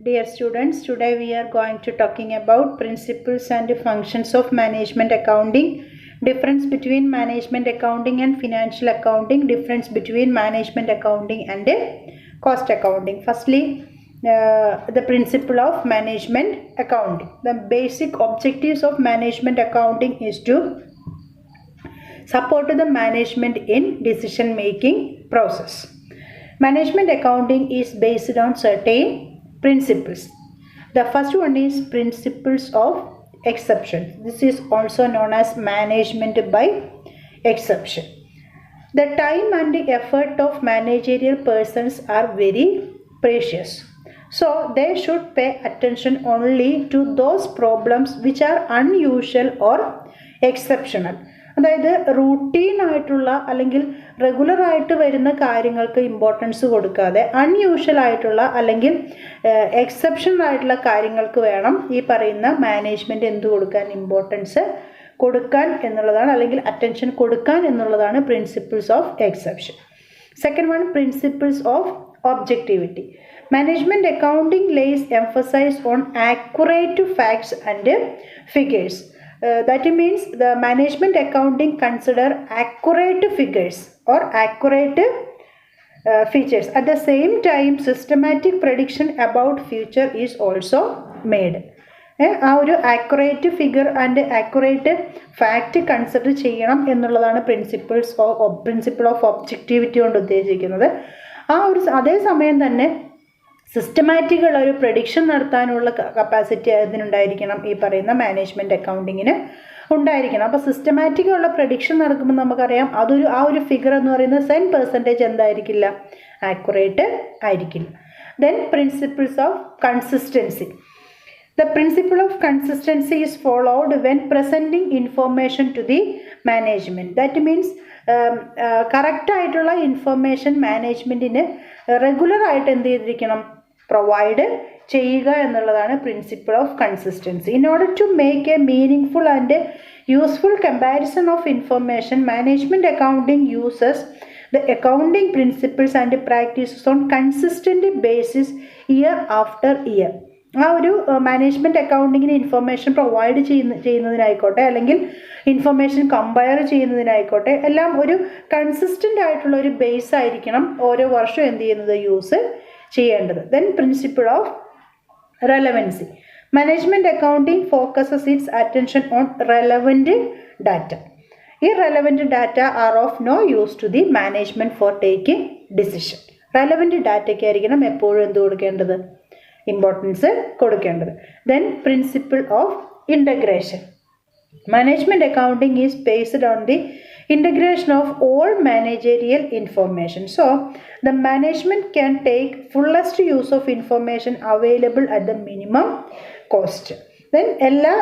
Dear students, today we are going to talking about principles and functions of management accounting, difference between management accounting and financial accounting, difference between management accounting and cost accounting. Firstly, the principle of management accounting. The basic objectives of management accounting is to support the management in decision making process. Management accounting is based on certain principles. The first one is principles of exception. This is also known as management by exception. The time and the effort of managerial persons are very precious. So they should pay attention only to those problems which are unusual or exceptional. അതായത് റൂട്ടീനായിട്ടുള്ള അല്ലെങ്കിൽ റെഗുലറായിട്ട് വരുന്ന കാര്യങ്ങൾക്ക് importance കൊടുക്കാതെ unusual ആയിട്ടുള്ള അല്ലെങ്കിൽ exceptional ആയിട്ടുള്ള കാര്യങ്ങൾക്ക് വേണം ഈ പറയുന്ന മാനേജ്മെൻറ്റ് എന്ത് കൊടുക്കാൻ ഇമ്പോർട്ടൻസ് കൊടുക്കാൻ എന്നുള്ളതാണ് അല്ലെങ്കിൽ അറ്റൻഷൻ കൊടുക്കാൻ എന്നുള്ളതാണ് principles of exception. Second one principles of objectivity. Management accounting lays emphasis on accurate facts and figures. That means the management accounting consider accurate figures or accurate features. At the same time, systematic prediction about future is also made. ആ ഒരു accurate figure and accurate fact consider ചെയ്യണം എന്നുള്ളതാണ് principle of objectivity കൊണ്ട് ഉദ്ദേശിക്കുന്നത്. അതേസമയം തന്നെ സിസ്റ്റമാറ്റിക്കുള്ള ഒരു prediction നടത്താനുള്ള കപ്പാസിറ്റി അതിനുണ്ടായിരിക്കണം, ഈ പറയുന്ന മാനേജ്മെൻറ്റ് അക്കൗണ്ടിങ്ങിന് ഉണ്ടായിരിക്കണം. അപ്പോൾ സിസ്റ്റമാറ്റിക്കുള്ള പ്രഡിക്ഷൻ നടക്കുമ്പോൾ നമുക്കറിയാം ആ ഒരു ഫിഗർ എന്ന് പറയുന്നത് 10% എന്തായിരിക്കില്ല, ആക്യുറേറ്റ് ആയിരിക്കില്ല. Then principles of consistency. The principle of consistency is followed when presenting information to the management. That means correct ആയിട്ടുള്ള ഇൻഫർമേഷൻ മാനേജ്മെൻറ്റിന് റെഗുലർ ആയിട്ട് എന്ത് ചെയ്തിരിക്കണം, പ്രൊവൈഡ് ചെയ്യുക എന്നുള്ളതാണ് principle of consistency. In order to make a meaning and useful comparison of information, management accounting uses the accounting principles and practices on consistent basis year after year. ആ ഒരു management അക്കൗണ്ടിങ്ങിന് information provide ചെയ്യുന്നതിനായിക്കോട്ടെ അല്ലെങ്കിൽ information compare ചെയ്യുന്നതിനായിക്കോട്ടെ എല്ലാം ഒരു consistent ആയിട്ടുള്ള ഒരു base ആയിരിക്കണം ഓരോ വർഷവും എന്ത് ചെയ്യുന്നത്, യൂസ് ചെയ്യേണ്ടത്. Then principle of relevancy. Management accounting focuses it's attention on relevant data. Irrelevant data are of no use to the management for taking decision. Relevant ഡാറ്റയ്ക്ക് ആയിരിക്കണം എപ്പോഴും എന്ത് കൊടുക്കേണ്ടത്, ഇമ്പോർട്ടൻസ് കൊടുക്കേണ്ടത്. Then principle of integration. Management accounting is based on the integration of all managerial information. So the management can take fullest use of information available at the minimum cost. Then എല്ലാ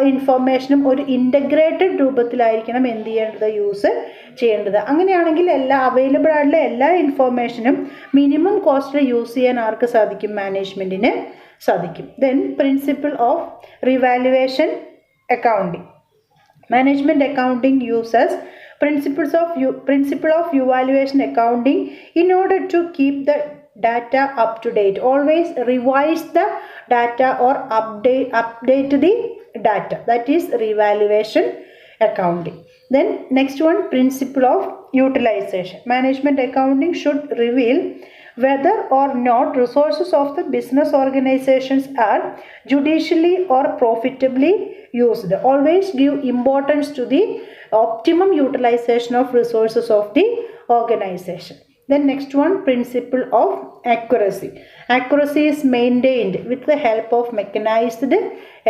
ഇൻഫർമേഷനും ഒരു integrated രൂപത്തിലായിരിക്കണം എന്ത് ചെയ്യേണ്ടത്, use ചെയ്യേണ്ടത്. അങ്ങനെയാണെങ്കിൽ എല്ലാ available ആയിട്ടുള്ള എല്ലാ ഇൻഫർമേഷനും minimum കോസ്റ്റിൽ use ചെയ്യാൻ ആർക്ക് സാധിക്കും, മാനേജ്മെൻറ്റിന് സാധിക്കും. Then principle of revaluation accounting. Management accounting uses principle of evaluation accounting in order to keep the data up to date. Always revise the data or update the data. That is revaluation accounting. Then next one, principle of utilization. Management accounting should reveal whether or not resources of the business organizations are judicially or profitably used. Always give importance to the optimum utilization of resources of the organization. Then next one, principle of accuracy. Accuracy is maintained with the help of mechanized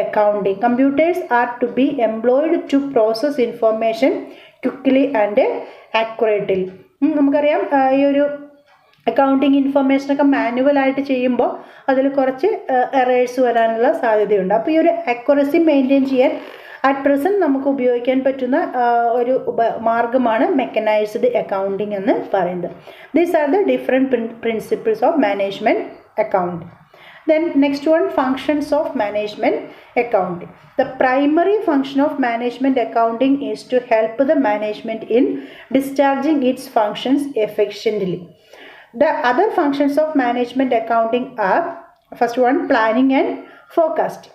accounting. Computers are to be employed to process information quickly and accurately. നമുക്കറിയാം ഈ ഒരു accounting ഇൻഫർമേഷനൊക്കെ മാനുവലായിട്ട് ചെയ്യുമ്പോൾ അതിൽ കുറച്ച് errors വരാനുള്ള സാധ്യതയുണ്ട്. അപ്പോൾ ഈ ഒരു അക്യുറസി മെയിൻറ്റെയിൻ ചെയ്യാൻ അറ്റ് പ്രസൻറ്റ് നമുക്ക് ഉപയോഗിക്കാൻ പറ്റുന്ന ഒരു മാർഗമാണ് മെക്കനൈസ്ഡ് അക്കൗണ്ടിങ് എന്ന് പറയുന്നത്. These are the different principles of management accounting. Then next one, functions of management accounting. The primary function of management accounting is to help the management in discharging its functions efficiently. The other functions of management accounting are First one, planning and forecasting.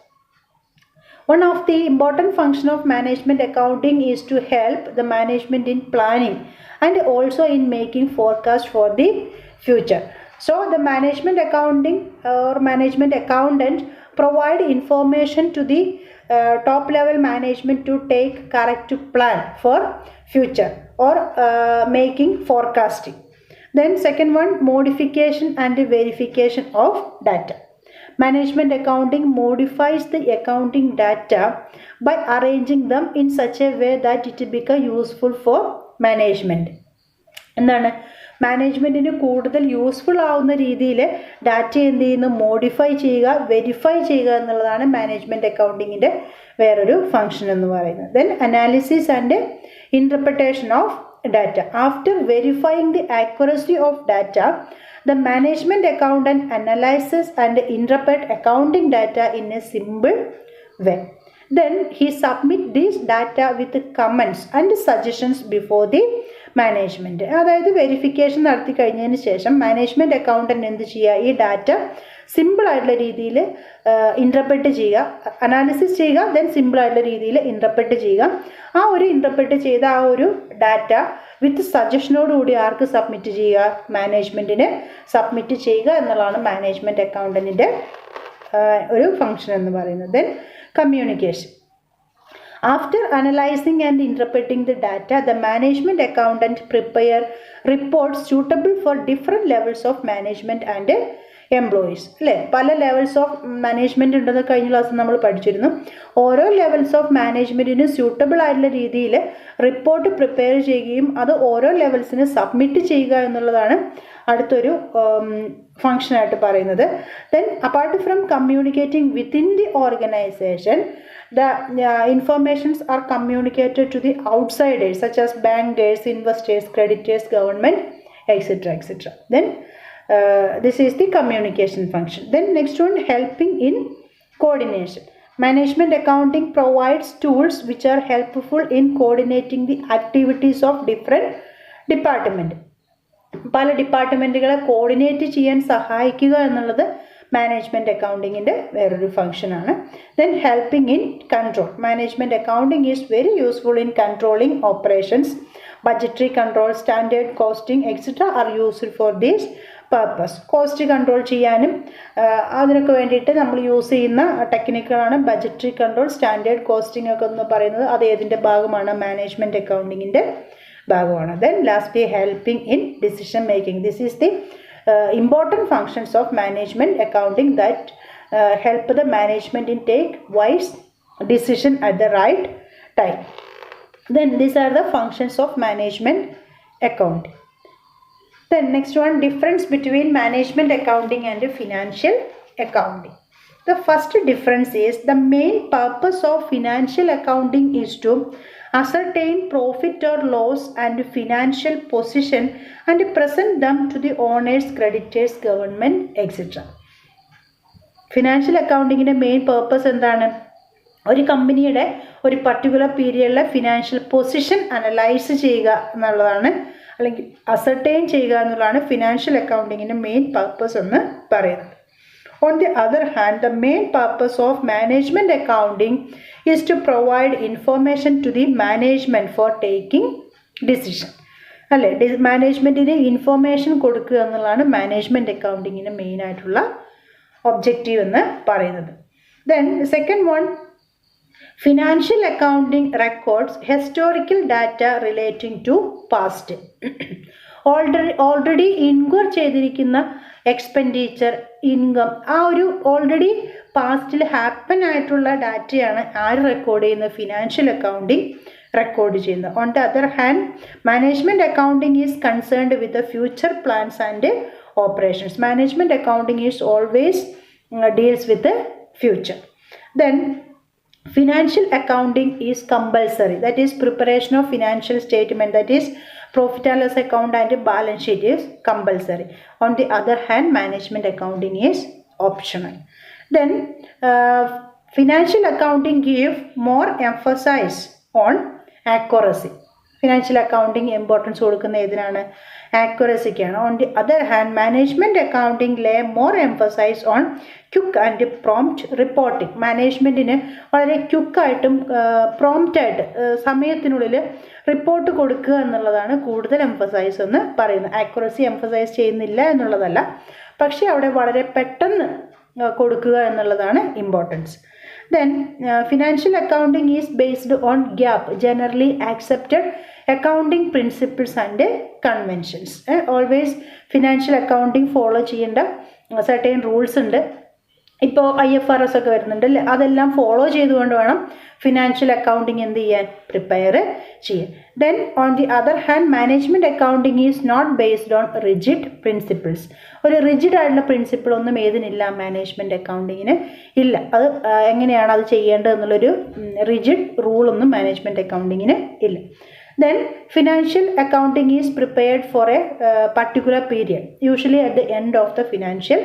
One of the important function of management accounting is to help the management in planning and also in making forecast for the future. So the management accounting or management accountant provide information to the top level management to take correct plan for future or making forecasting. Then second one, modification and verification of data. Management accounting modifies the accounting data by arranging them in such a way that it become useful for management. എന്താണ് മാനേജ്മെൻറ്റിന് കൂടുതൽ useful ആവുന്ന രീതിയിൽ data എന്ത് ചെയ്യുന്നു, modify ചെയ്യുക, verify ചെയ്യുക എന്നുള്ളതാണ് management അക്കൗണ്ടിങ്ങിൻ്റെ വേറൊരു ഫങ്ഷൻ എന്ന് പറയുന്നത്. Then analysis and interpretation of data. After verifying the accuracy of data, the management accountant analyzes and interprets accounting data in a simple way. Then he submits this data with comments and suggestions before the management. അതായത് verification നടത്തി കഴിഞ്ഞതിന് ശേഷം management accountant എന്ത് ചെയ്യുക, ഈ data സിമ്പിളായിട്ടുള്ള രീതിയിൽ interpret ചെയ്യുക, അനാലിസിസ് ചെയ്യുക, ദെൻ സിമ്പിളായിട്ടുള്ള രീതിയിൽ ഇൻ്റർപ്രറ്റ് ചെയ്യുക. ആ ഒരു ഇൻ്റർപ്രറ്റ് ചെയ്ത ആ ഒരു ഡാറ്റ വിത്ത് സജഷനോടുകൂടി ആർക്ക് സബ്മിറ്റ് ചെയ്യുക, മാനേജ്മെൻറ്റിന് സബ്മിറ്റ് ചെയ്യുക എന്നുള്ളതാണ് മാനേജ്മെൻറ്റ് അക്കൗണ്ടൻറ്റിൻ്റെ ഒരു ഫങ്ഷൻ എന്ന് പറയുന്നത്. Then communication. After analyzing and interpreting the data, the management accountant prepare reports suitable for different levels of management and employees അല്ലേ. പല ലെവൽസ് ഓഫ് മാനേജ്മെൻറ്റ് ഉണ്ടെന്ന് കഴിഞ്ഞ ക്ലാസ്സിൽ നമ്മൾ പഠിച്ചിരുന്നു. ഓരോ ലെവൽസ് ഓഫ് മാനേജ്മെൻറ്റിന് സ്യൂട്ടബിൾ ആയിട്ടുള്ള രീതിയിൽ റിപ്പോർട്ട് പ്രിപ്പയർ ചെയ്യുകയും അത് ഓരോ ലെവൽസിന് സബ്മിറ്റ് ചെയ്യുക എന്നുള്ളതാണ് അടുത്തൊരു ഫങ്ഷനായിട്ട് പറയുന്നത്. Then apart from communicating within the organisation, the informations are communicated to the outsiders such as bankers, investors, creditors, government, etc. etc. Then this is the communication function. Then next one, helping in coordination. Management accounting provides tools which are helpful in coordinating the activities of different departments. പല ഡിപ്പാർട്ട്മെൻറ്റുകളെ coordinate ചെയ്യാൻ സഹായിക്കുക എന്നുള്ളത് management അക്കൗണ്ടിങ്ങിൻ്റെ വേറൊരു ഫങ്ഷനാണ്. Then helping in control. Management accounting is very useful in controlling operations. Budgetary control, standard costing etcetera are used for these purpose. Cost control ചെയ്യാനും അതിനൊക്കെ വേണ്ടിയിട്ട് നമ്മൾ യൂസ് ചെയ്യുന്ന ടെക്നിക്കുകളാണ് ബഡ്ജറ്ററി കൺട്രോൾ, സ്റ്റാൻഡേർഡ് കോസ്റ്റിംഗ് ഒക്കെ എന്ന് പറയുന്നത്. അത് ഏതിൻ്റെ ഭാഗമാണ്, മാനേജ്മെൻറ്റ് അക്കൗണ്ടിങ്ങിൻ്റെ ഭാഗമാണ്. Then lastly helping in decision making. This is the important functions of management accounting that help the management in take wise decision at the right time. Then these are the functions of management accounting. Then next one, difference between management accounting and financial accounting. The first difference is the main purpose of financial accounting is to ascertain profit or loss and financial position and present them to the owners, creditors, government, etc. Financial അക്കൗണ്ടിങ്ങിൻ്റെ main purpose എന്താണ്? ഒരു കമ്പനിയുടെ ഒരു particular പീരിയഡിലെ financial position analyse ചെയ്യുക എന്നുള്ളതാണ്, അല്ലെങ്കിൽ ascertain ചെയ്യുക എന്നുള്ളതാണ് ഫിനാൻഷ്യൽ അക്കൗണ്ടിങ്ങിൻ്റെ മെയിൻ പർപ്പസ് എന്ന് പറയുന്നത്. On the other hand, the main purpose of management accounting is to provide information to the management for taking decision. അല്ലേ, മാനേജ്മെൻറ്റിന് ഇൻഫോർമേഷൻ കൊടുക്കുക എന്നുള്ളതാണ് മാനേജ്മെൻറ്റ് അക്കൗണ്ടിങ്ങിന് മെയിനായിട്ടുള്ള ഒബ്ജക്റ്റീവ് എന്ന് പറയുന്നത്. Then second one, financial accounting records historical data relating to past. Already incur ചെയ്തിരിക്കുന്ന expenditure, income, ആ ഒരു already പാസ്റ്റിൽ happen ആയിട്ടുള്ള ഡാറ്റയാണ് ആര് റെക്കോർഡ് ചെയ്യുന്നത്, ഫിനാൻഷ്യൽ അക്കൗണ്ടിങ് റെക്കോർഡ് ചെയ്യുന്നത്. On the other hand, management accounting is concerned with the future plans and operations. Management accounting is always deals with the future. Then financial accounting is compulsory, that is preparation of financial statement, that is profit and loss account and balance sheet is compulsory. On the other hand, management accounting is optional. Then financial accounting give more emphasis on accuracy. Financial accounting importance കൊടുക്കുന്ന ഏതിനാണ്? ആക്യുറസിക്കാണ്. On the other hand management accounting lay more emphasise on quick and prompt reporting. മാനേജ്മെൻറ്റിന് വളരെ ക്വിക്കായിട്ടും പ്രോംപ്റ്റായിട്ട് സമയത്തിനുള്ളിൽ report കൊടുക്കുക എന്നുള്ളതാണ് കൂടുതൽ എംഫസൈസ് എന്ന് പറയുന്നത്. ആക്യുറസി എംഫസൈസ് ചെയ്യുന്നില്ല എന്നുള്ളതല്ല, പക്ഷേ അവിടെ വളരെ പെട്ടെന്ന് കൊടുക്കുക എന്നുള്ളതാണ് importance. Then financial accounting is based on GAAP, generally accepted accounting principles and conventions. Always financial accounting follow ചെയ്യേണ്ട certain rules ഉണ്ട്. ഇപ്പോൾ IFRS ഒക്കെ വരുന്നുണ്ട് അല്ലേ, അതെല്ലാം ഫോളോ ചെയ്തുകൊണ്ട് വേണം ഫിനാൻഷ്യൽ അക്കൗണ്ടിങ് എന്ത് ചെയ്യാൻ? പ്രിപ്പയർ ചെയ്യാൻ. Then on the other hand management accounting is not based on rigid principles. ഒരു റിജിഡ് ആയിട്ടുള്ള പ്രിൻസിപ്പിൾ ഒന്നും ഏതിനില്ല? മാനേജ്മെൻറ്റ് അക്കൗണ്ടിങ്ങിന് ഇല്ല. അത് എങ്ങനെയാണ് അത് ചെയ്യേണ്ടത് എന്നുള്ളൊരു റിജിഡ് റൂളൊന്നും മാനേജ്മെൻറ്റ് അക്കൗണ്ടിങ്ങിന് ഇല്ല. Then financial accounting is prepared for a particular period, usually at the end of the financial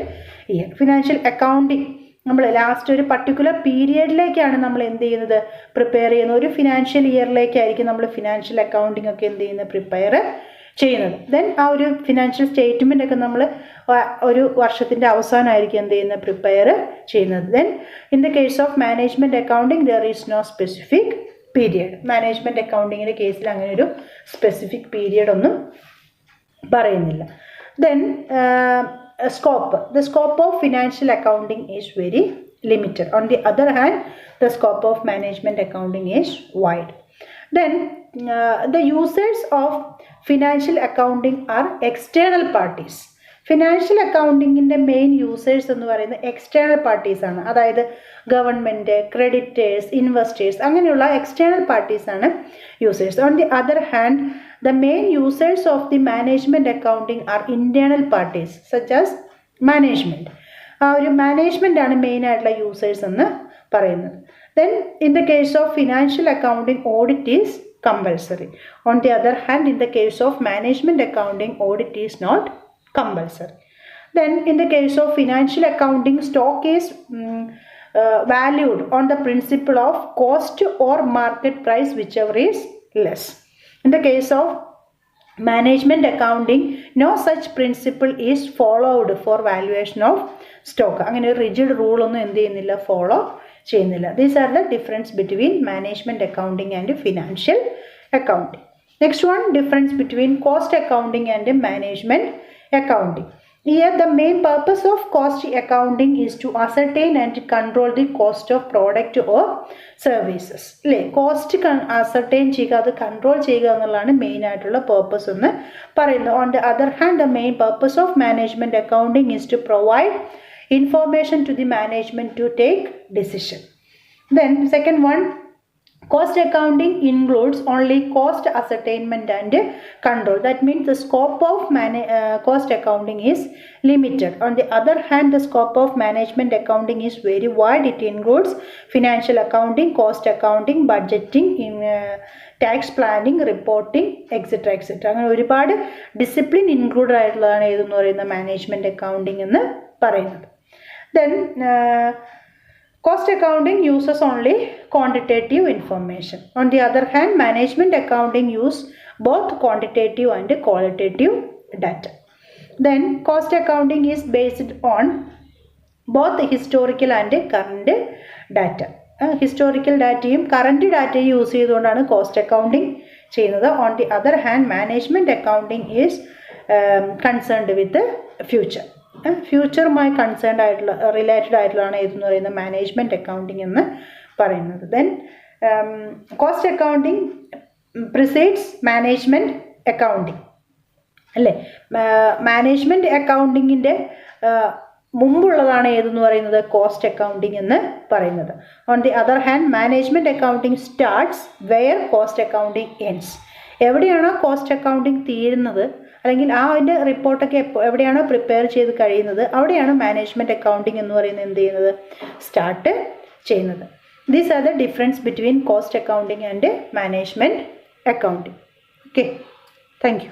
year. Financial accounting നമ്മൾ ലാസ്റ്റ് ഒരു പർട്ടിക്കുലർ പീരിയഡിലേക്കാണ് നമ്മൾ എന്ത് ചെയ്യുന്നത്? പ്രിപ്പയർ ചെയ്യുന്നത്. ഒരു ഫിനാൻഷ്യൽ ഇയറിലേക്കായിരിക്കും നമ്മൾ ഫിനാൻഷ്യൽ അക്കൗണ്ടിങ് ഒക്കെ എന്ത് ചെയ്യുന്നത്? പ്രിപ്പയർ ചെയ്യുന്നത്. ദെൻ ആ ഒരു ഫിനാൻഷ്യൽ സ്റ്റേറ്റ്മെൻ്റ് ഒക്കെ നമ്മൾ ഒരു വർഷത്തിൻ്റെ അവസാനമായിരിക്കും എന്ത് ചെയ്യുന്നത്? പ്രിപ്പയർ ചെയ്യുന്നത്. Then in the case of management accounting there is no specific period. Management അക്കൗണ്ടിങ്ങിൻ്റെ കേസിൽ അങ്ങനെ ഒരു സ്പെസിഫിക് പീരിയഡ് ഒന്നും പറയുന്നില്ല. Then scope. The scope of financial accounting is very limited. On the other hand, the scope of management accounting is wide. Then the users of financial accounting are external parties. Financial അക്കൗണ്ടിങ്ങിൻ്റെ main users എന്ന് പറയുന്നത് external പാർട്ടീസാണ്. അതായത് government, creditors, investors, അങ്ങനെയുള്ള external പാർട്ടീസാണ് users. On the other hand the main users of the management accounting are internal parties such as management. ആ ഒരു മാനേജ്മെൻറ്റാണ് മെയിനായിട്ടുള്ള യൂസേഴ്സ് എന്ന് പറയുന്നത്. Then in the case of financial accounting audit is compulsory. On the other hand, in the case of management accounting, audit is not compulsory. Then in the case of financial accounting, stock is valued on the principle of cost or market price, whichever is less. In the case of management accounting, no such principle is followed for valuation of stock. അങ്ങനെ rigid rule ഒന്നും എന്ത് ചെയ്യുന്നില്ല? Follow ചെയ്യുന്നില്ല. These are the difference between management accounting and financial accounting. Next one, difference between cost accounting and management accounting. Here the main purpose of cost accounting is to ascertain and control the cost of product or services. അല്ലേ, cost ascertain ചെയ്യുക, അത് control ചെയ്യുക എന്നുള്ളതാണ് main ആയിട്ടുള്ള purpose എന്ന് പറയുന്നത്. On the other hand the main purpose of management accounting is to provide information to the management to take decision. Then second one, cost accounting includes only cost ascertainment and control. That means the scope of cost accounting is limited. On the other hand, the scope of management accounting is very wide. It includes financial accounting, cost accounting, budgeting, tax planning, reporting, etc. etc. അങ്ങനെ ഒരുപാട് discipline include ആയിട്ടുള്ളതാണ് ഏതെന്ന് പറയുന്ന management accounting എന്ന് പറയുന്നത്. Then cost accounting uses only quantitative information. On the other hand, management accounting use both quantitative and qualitative data. Then cost accounting is based on both historical and current data. Historical ഡാറ്റയും current ഡാറ്റയും use ചെയ്തുകൊണ്ടാണ് cost accounting ചെയ്യുന്നത്. On the other hand management accounting is concerned with future. ഫ്യൂച്ചറുമായി concerned ആയിട്ടുള്ള related ആയിട്ടുള്ളതാണ് ഏതെന്ന് പറയുന്നത് management accounting എന്ന് പറയുന്നത്. Then cost accounting precedes management accounting അല്ലേ. മാനേജ്മെൻറ്റ് അക്കൗണ്ടിങ്ങിൻ്റെ മുമ്പുള്ളതാണ് ഏതെന്ന് പറയുന്നത് കോസ്റ്റ് അക്കൗണ്ടിങ് എന്ന് പറയുന്നത്. On the other hand management accounting starts where cost accounting ends. എവിടെയാണോ കോസ്റ്റ് അക്കൗണ്ടിങ് തീരുന്നത് അല്ലെങ്കിൽ ആ അതിൻ്റെ റിപ്പോർട്ടൊക്കെ എവിടെയാണോ പ്രിപ്പയർ ചെയ്ത് കഴിയുന്നത് അവിടെയാണ് മാനേജ്മെൻറ്റ് അക്കൗണ്ടിങ് എന്ന് പറയുന്നത് എന്ത് ചെയ്യുന്നത്? സ്റ്റാർട്ട് ചെയ്യുന്നത്. These are the difference between cost accounting and management accounting. Okay, thank you.